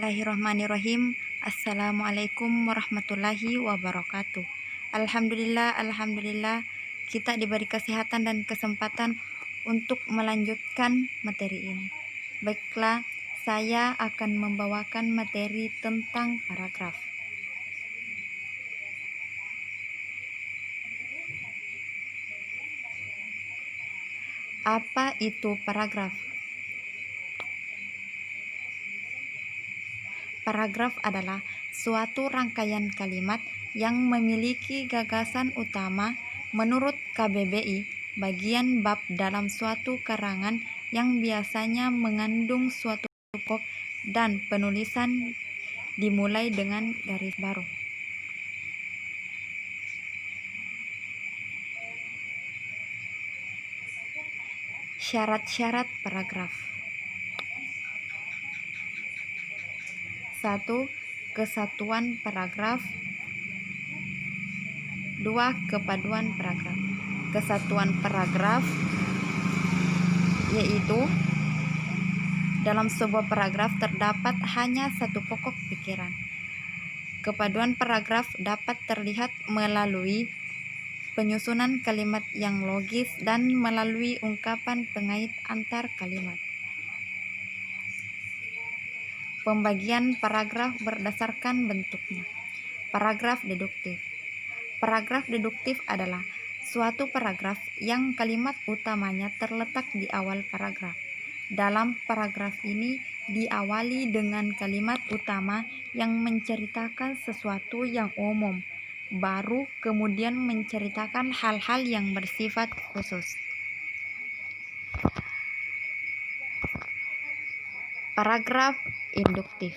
Bismillahirrahmanirrahim. Assalamualaikum warahmatullahi wabarakatuh. Alhamdulillah, kita diberi kesehatan dan kesempatan untuk melanjutkan materi ini. Baiklah, saya akan membawakan materi tentang paragraf. Apa itu paragraf? Paragraf adalah suatu rangkaian kalimat yang memiliki gagasan utama menurut KBBI, bagian bab dalam suatu karangan yang biasanya mengandung suatu pokok dan penulisan dimulai dengan garis baru. Syarat-syarat paragraf. 1. Kesatuan paragraf. 2. Kepaduan paragraf. Kesatuan paragraf yaitu dalam sebuah paragraf terdapat hanya satu pokok pikiran. Kepaduan paragraf dapat terlihat melalui penyusunan kalimat yang logis dan melalui ungkapan pengait antar kalimat. Pembagian paragraf berdasarkan bentuknya. Paragraf deduktif. Paragraf deduktif adalah suatu paragraf yang kalimat utamanya terletak di awal paragraf. Dalam paragraf ini diawali dengan kalimat utama yang menceritakan sesuatu yang umum, baru kemudian menceritakan hal-hal yang bersifat khusus. Paragraf induktif.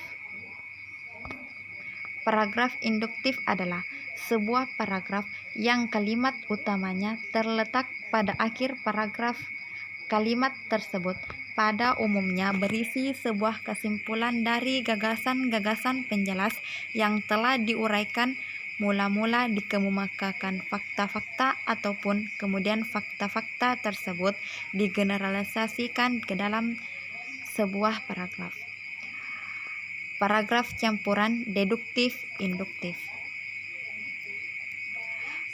Paragraf induktif adalah sebuah paragraf yang kalimat utamanya terletak pada akhir paragraf. Kalimat tersebut pada umumnya berisi sebuah kesimpulan dari gagasan-gagasan penjelas yang telah diuraikan mula-mula dikemukakan fakta-fakta ataupun kemudian fakta-fakta tersebut digeneralisasikan ke dalam sebuah paragraf. Paragraf campuran deduktif induktif.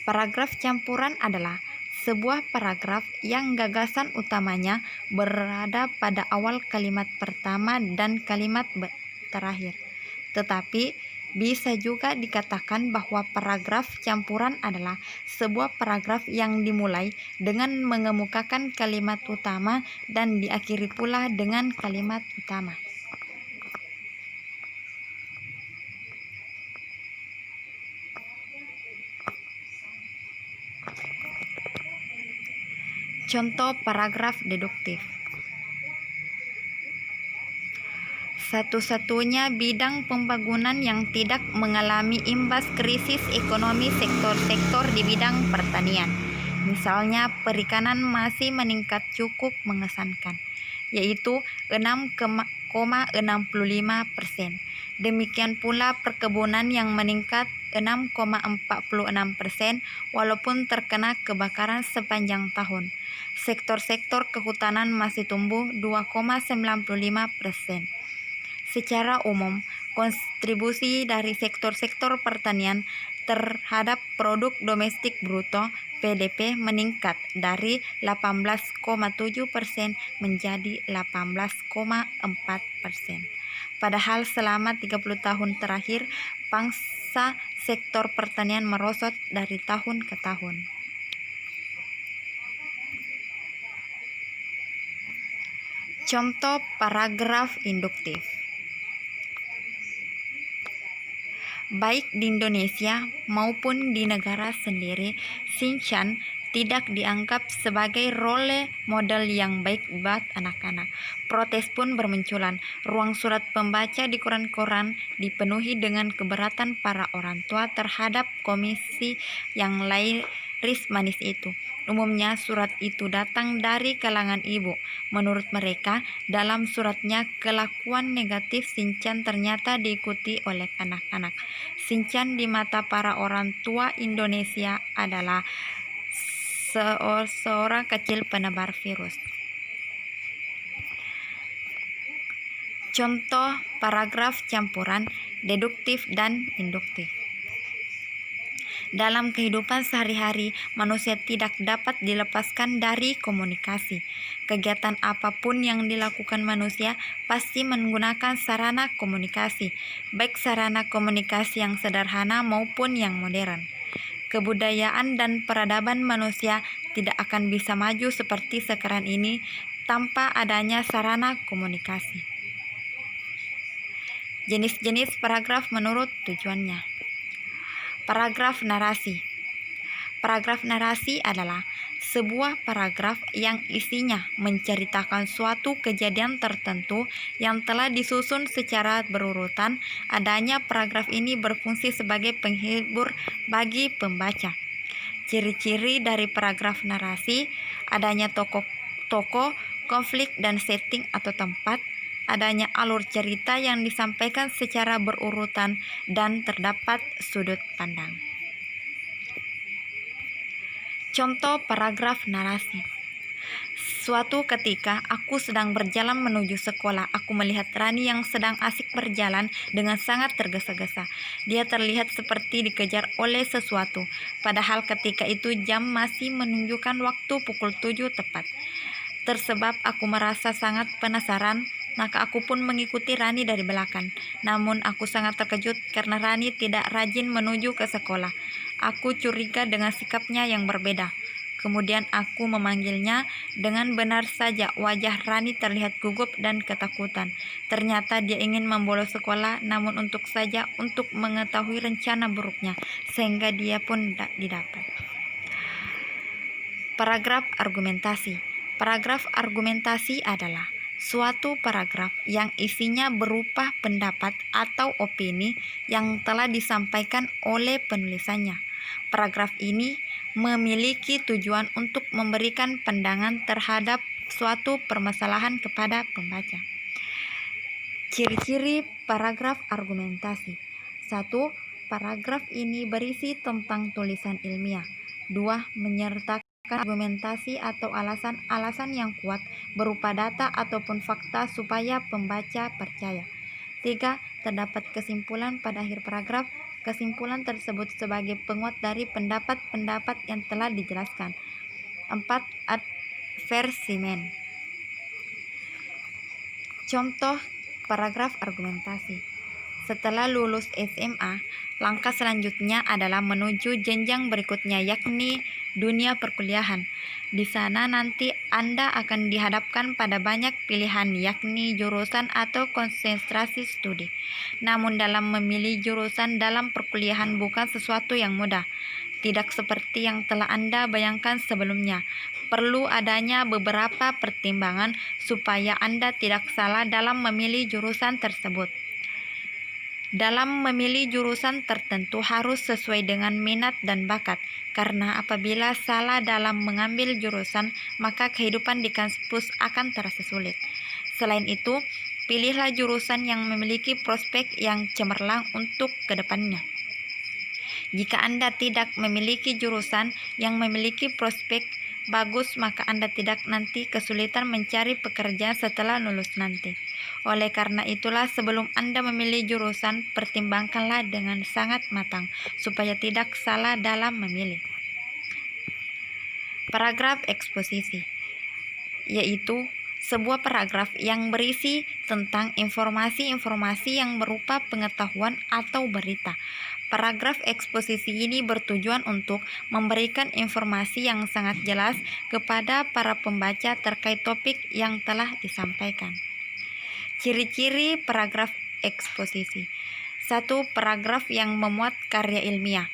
Paragraf campuran adalah sebuah paragraf yang gagasan utamanya berada pada awal kalimat pertama dan kalimat terakhir. Tetapi bisa juga dikatakan bahwa paragraf campuran adalah sebuah paragraf yang dimulai dengan mengemukakan kalimat utama dan diakhiri pula dengan kalimat utama. Contoh paragraf deduktif. Satu-satunya bidang pembangunan yang tidak mengalami imbas krisis ekonomi sektor-sektor di bidang pertanian, misalnya perikanan, masih meningkat cukup mengesankan, yaitu 6,65%. Demikian pula perkebunan yang meningkat 6,46% walaupun terkena kebakaran sepanjang tahun. Sektor-sektor kehutanan masih tumbuh 2,95%. Secara umum, kontribusi dari sektor-sektor pertanian terhadap produk domestik bruto PDB meningkat dari 18,7% menjadi 18,4%. Padahal selama 30 tahun terakhir, pangsa sektor pertanian merosot dari tahun ke tahun. Contoh paragraf induktif. Baik di Indonesia maupun di negara sendiri, Shinchan tidak dianggap sebagai role model yang baik buat anak-anak. Protes pun bermunculan. Ruang surat pembaca di koran-koran dipenuhi dengan keberatan para orang tua terhadap komisi yang laris manis itu. Umumnya surat itu datang dari kalangan ibu. Menurut mereka, dalam suratnya kelakuan negatif Shinchan ternyata diikuti oleh anak-anak. Shinchan di mata para orang tua Indonesia adalah seorang kecil penebar virus. Contoh paragraf campuran deduktif dan induktif. Dalam kehidupan sehari-hari, manusia tidak dapat dilepaskan dari komunikasi. Kegiatan apapun yang dilakukan manusia pasti menggunakan sarana komunikasi, baik sarana komunikasi yang sederhana maupun yang modern. Kebudayaan dan peradaban manusia tidak akan bisa maju seperti sekarang ini tanpa adanya sarana komunikasi. Jenis-jenis paragraf menurut tujuannya. Paragraf narasi. Paragraf narasi adalah sebuah paragraf yang isinya menceritakan suatu kejadian tertentu yang telah disusun secara berurutan. Adanya paragraf ini berfungsi sebagai penghibur bagi pembaca. Ciri-ciri dari paragraf narasi: adanya tokoh, konflik dan setting atau tempat, adanya alur cerita yang disampaikan secara berurutan, dan terdapat sudut pandang. Contoh paragraf narasi. Suatu ketika aku sedang berjalan menuju sekolah. Aku melihat Rani yang sedang asik berjalan dengan sangat tergesa-gesa. Dia terlihat seperti dikejar oleh sesuatu. Padahal ketika itu jam masih menunjukkan waktu pukul 7 tepat. Tersebab aku merasa sangat penasaran, maka aku pun mengikuti Rani dari belakang. Namun aku sangat terkejut karena Rani tidak rajin menuju ke sekolah. Aku curiga dengan sikapnya yang berbeda. Kemudian aku memanggilnya. Dengan benar saja wajah Rani terlihat gugup dan ketakutan. Ternyata dia ingin membolos sekolah, namun untuk mengetahui rencana buruknya, sehingga dia pun tidak didapat. Paragraf argumentasi. Paragraf argumentasi adalah suatu paragraf yang isinya berupa pendapat atau opini yang telah disampaikan oleh penulisannya. Paragraf ini memiliki tujuan untuk memberikan pandangan terhadap suatu permasalahan kepada pembaca. Ciri-ciri paragraf argumentasi. 1. Paragraf ini berisi tentang tulisan ilmiah. 2. Menyertakan argumentasi atau alasan-alasan yang kuat berupa data ataupun fakta supaya pembaca percaya. 3. Terdapat kesimpulan pada akhir paragraf. Kesimpulan tersebut sebagai penguat dari pendapat-pendapat yang telah dijelaskan. 4. Advertisement. Contoh paragraf argumentasi. Setelah lulus SMA, langkah selanjutnya adalah menuju jenjang berikutnya, yakni dunia perkuliahan. Di sana nanti Anda akan dihadapkan pada banyak pilihan, yakni jurusan atau konsentrasi studi. Namun dalam memilih jurusan dalam perkuliahan bukan sesuatu yang mudah. Tidak seperti yang telah Anda bayangkan sebelumnya. Perlu adanya beberapa pertimbangan supaya Anda tidak salah dalam memilih jurusan tersebut. Dalam memilih jurusan tertentu harus sesuai dengan minat dan bakat, karena apabila salah dalam mengambil jurusan, maka kehidupan di kampus akan terasa sulit. Selain itu, pilihlah jurusan yang memiliki prospek yang cemerlang untuk kedepannya. Jika Anda tidak memiliki jurusan yang memiliki prospek bagus, maka Anda tidak nanti kesulitan mencari pekerjaan setelah lulus nanti. Oleh karena itulah, sebelum Anda memilih jurusan, pertimbangkanlah dengan sangat matang supaya tidak salah dalam memilih. Paragraf eksposisi, yaitu sebuah paragraf yang berisi tentang informasi-informasi yang berupa pengetahuan atau berita. Paragraf eksposisi ini bertujuan untuk memberikan informasi yang sangat jelas kepada para pembaca terkait topik yang telah disampaikan. Ciri-ciri paragraf eksposisi. 1. Paragraf yang memuat karya ilmiah.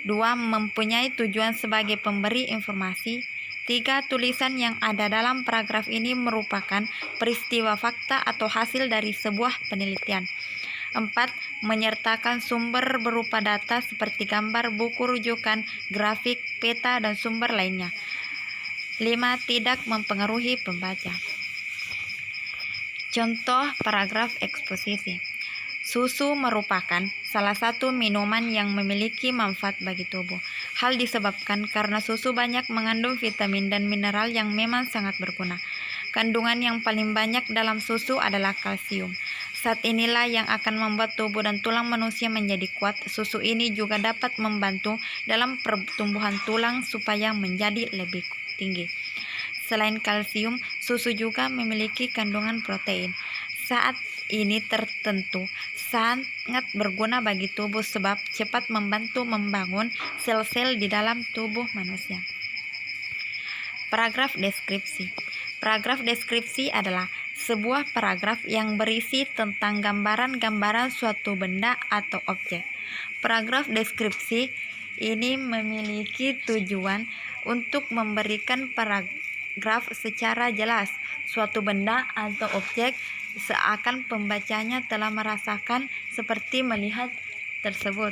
2. Mempunyai tujuan sebagai pemberi informasi. 3. Tulisan yang ada dalam paragraf ini merupakan peristiwa fakta atau hasil dari sebuah penelitian. 4. Menyertakan sumber berupa data seperti gambar, buku rujukan, grafik, peta, dan sumber lainnya. 5. Tidak mempengaruhi pembaca. Contoh paragraf eksposisi. Susu merupakan salah satu minuman yang memiliki manfaat bagi tubuh. Hal disebabkan karena susu banyak mengandung vitamin dan mineral yang memang sangat berguna. Kandungan yang paling banyak dalam susu adalah kalsium. Zat inilah yang akan membuat tubuh dan tulang manusia menjadi kuat. Susu ini juga dapat membantu dalam pertumbuhan tulang supaya menjadi lebih tinggi. Selain kalsium, susu juga memiliki kandungan protein. Saat ini tertentu sangat berguna bagi tubuh sebab cepat membantu membangun sel-sel di dalam tubuh manusia. Paragraf deskripsi. Paragraf deskripsi adalah sebuah paragraf yang berisi tentang gambaran-gambaran suatu benda atau objek. Paragraf deskripsi ini memiliki tujuan untuk memberikan paragraf secara jelas suatu benda atau objek seakan pembacanya telah merasakan seperti melihat tersebut.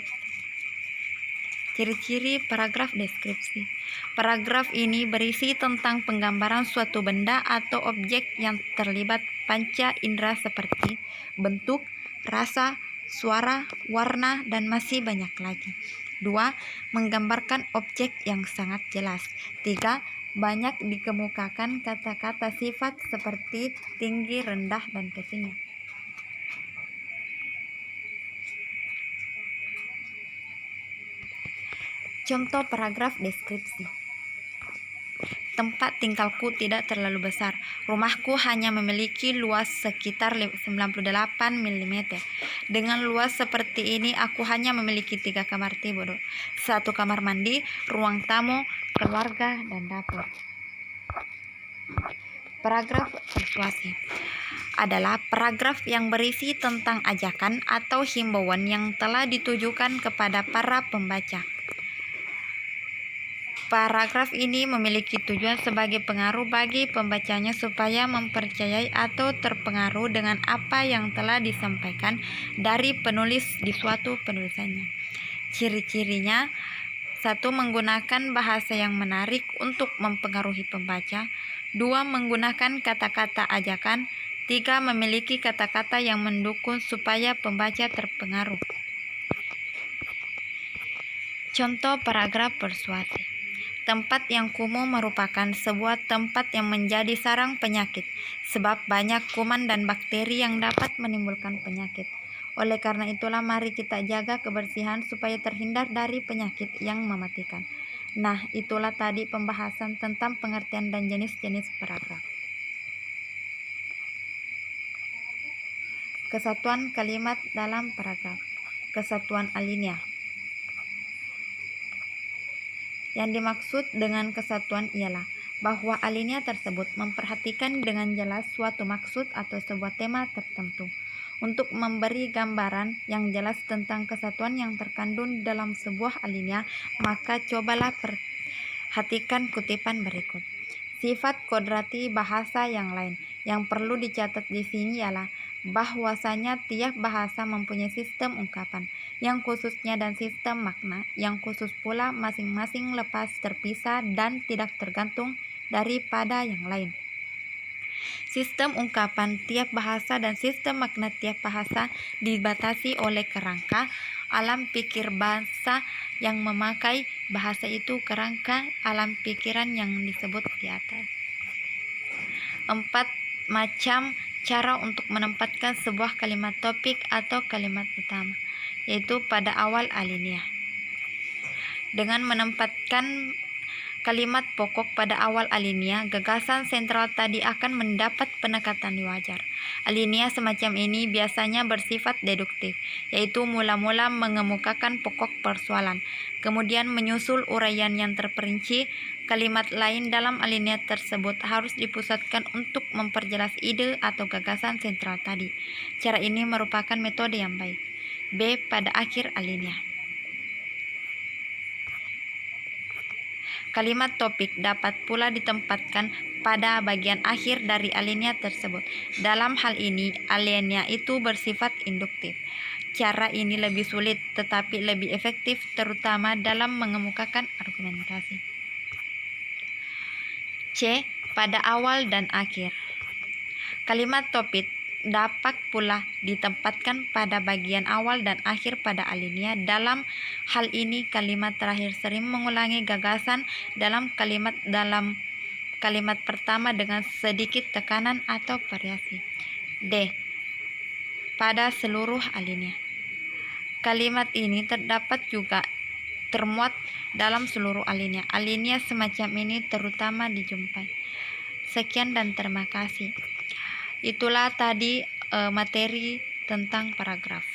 Ciri-ciri paragraf deskripsi. Paragraf ini berisi tentang penggambaran suatu benda atau objek yang terlibat panca indera seperti bentuk, rasa, suara, warna, dan masih banyak lagi. 2. Menggambarkan objek yang sangat jelas. 3. Banyak dikemukakan kata-kata sifat seperti tinggi, rendah, dan kecilnya. Contoh paragraf deskripsi. Tempat tinggalku tidak terlalu besar. Rumahku hanya memiliki luas sekitar 98 mm. Dengan luas seperti ini, aku hanya memiliki 3 kamar tidur, 1 kamar mandi, ruang tamu, keluarga, dan dapur. Paragraf persuasi adalah paragraf yang berisi tentang ajakan atau himbauan yang telah ditujukan kepada para pembaca. Paragraf ini memiliki tujuan sebagai pengaruh bagi pembacanya supaya mempercayai atau terpengaruh dengan apa yang telah disampaikan dari penulis di suatu penulisannya. Ciri-cirinya: 1. Menggunakan bahasa yang menarik untuk mempengaruhi pembaca. 2. Menggunakan kata-kata ajakan. 3. Memiliki kata-kata yang mendukung supaya pembaca terpengaruh. Contoh paragraf persuasi. Tempat yang kumuh merupakan sebuah tempat yang menjadi sarang penyakit, sebab banyak kuman dan bakteri yang dapat menimbulkan penyakit. Oleh karena itulah mari kita jaga kebersihan supaya terhindar dari penyakit yang mematikan. Nah, itulah tadi pembahasan tentang pengertian dan jenis-jenis paragraf. Kesatuan kalimat dalam paragraf. Kesatuan alinea. Yang dimaksud dengan kesatuan ialah bahwa alinea tersebut memperhatikan dengan jelas suatu maksud atau sebuah tema tertentu. Untuk memberi gambaran yang jelas tentang kesatuan yang terkandung dalam sebuah alinea, maka cobalah perhatikan kutipan berikut. Sifat kodrati bahasa yang lain. Yang perlu dicatat di sini ialah bahwasanya tiap bahasa mempunyai sistem ungkapan yang khususnya dan sistem makna yang khusus pula, masing-masing lepas, terpisah, dan tidak tergantung daripada yang lain. Sistem ungkapan tiap bahasa dan sistem makna tiap bahasa dibatasi oleh kerangka alam pikir bahasa yang memakai bahasa itu, kerangka alam pikiran yang disebut di atas. 4. Macam cara untuk menempatkan sebuah kalimat topik atau kalimat utama, yaitu pada awal alinea. Dengan menempatkan kalimat pokok pada awal alinea, gagasan sentral tadi akan mendapat penekatan wajar. Alinea semacam ini biasanya bersifat deduktif, yaitu mula-mula mengemukakan pokok persoalan, kemudian menyusul uraian yang terperinci. Kalimat lain dalam alinea tersebut harus dipusatkan untuk memperjelas ide atau gagasan sentral tadi. Cara ini merupakan metode yang baik. B. Pada akhir alinea. Kalimat topik dapat pula ditempatkan pada bagian akhir dari alinea tersebut. Dalam hal ini, alinea itu bersifat induktif. Cara ini lebih sulit tetapi lebih efektif, terutama dalam mengemukakan argumentasi. C. Pada awal dan akhir. Kalimat topik dapat pula ditempatkan pada bagian awal dan akhir pada alinea. Dalam hal ini, kalimat terakhir sering mengulangi gagasan dalam kalimat pertama dengan sedikit tekanan atau variasi. D. pada seluruh alinea. Kalimat ini terdapat juga termuat dalam seluruh alinea. Alinea semacam ini terutama dijumpai. Sekian dan terima kasih. Itulah tadi materi tentang paragraf.